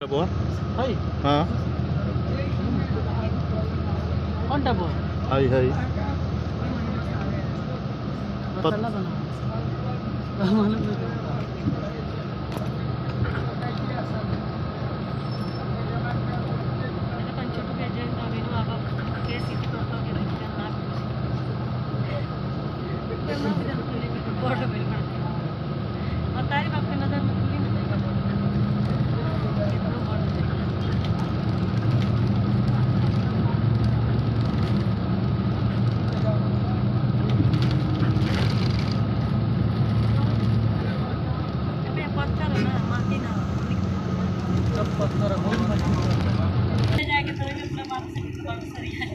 बुआ हाय हाँ कौनटा बुआ हाय हाय मसाला बना मालूम नहीं तारी बाप के नजर में खुली नहीं पत्थर है ना माटी ना सब पत्थर है बहुत मजबूत जाके तो अपना बाप से सरी है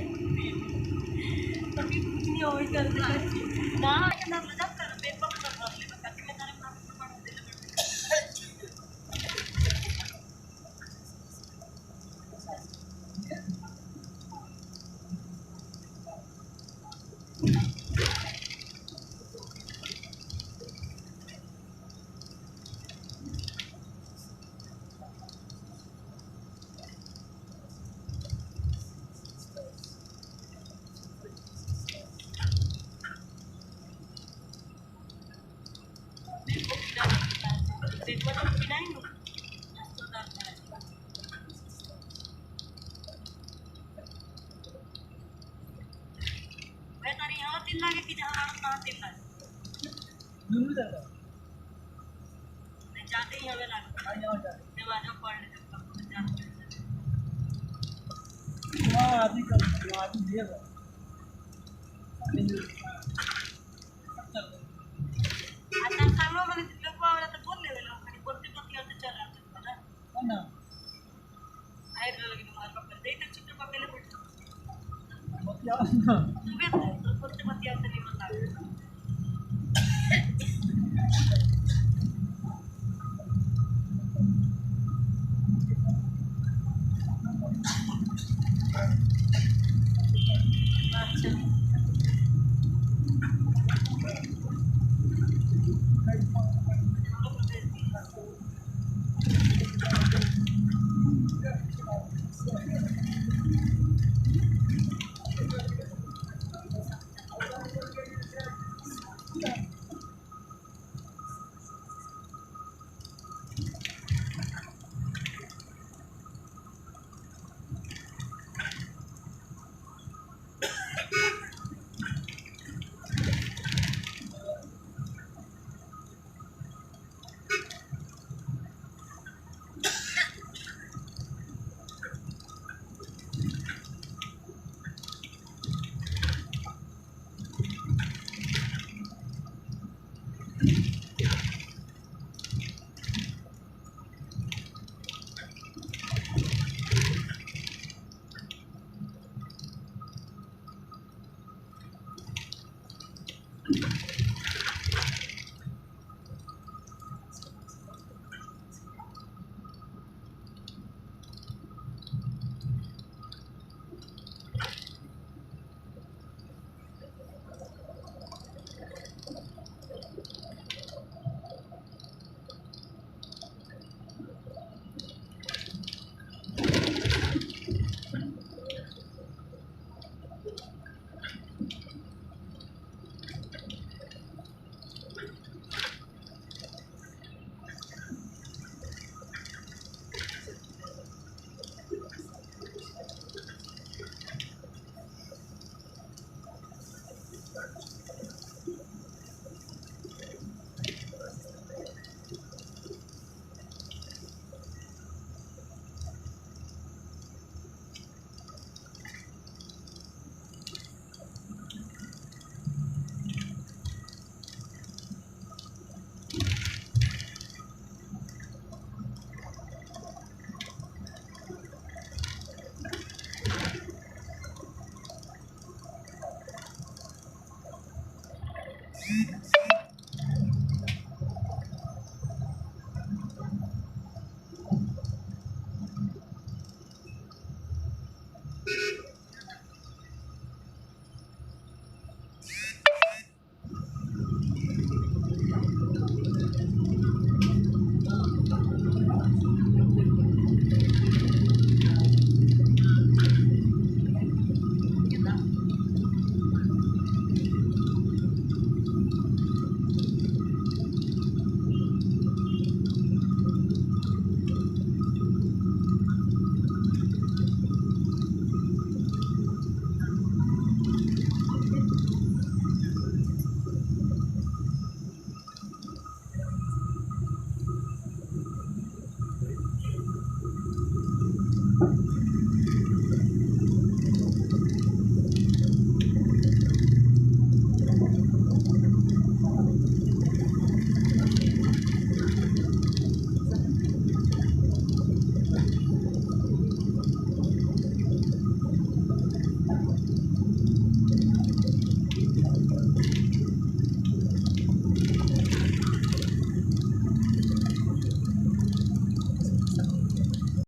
तो भी कुछ नहीं होई कर ना के ना ले जाता है पेपर पर कर ले बस में तारे बाप को पढ़ा दे पेपर तो पिनाई नो तो डाल मैं तारी यहाँ 3 लाख की जहाँ कहाँ 3 लाख दोनों जगह नहीं जाते ही हमें लाख यहाँ जाते जब आ जाओ पढ़ ले जब जाते वहाँ आदमी दे रहा आता सांगो मैंने लोग वाला तो बोल ले लोग खाली बोलते बोलते होते चल रहा था ना ना आए लगे मार पकड़ दे तो चुप पकड़ ले बैठ मतिया ना तू भी तो बोलते मतिया तो नहीं बता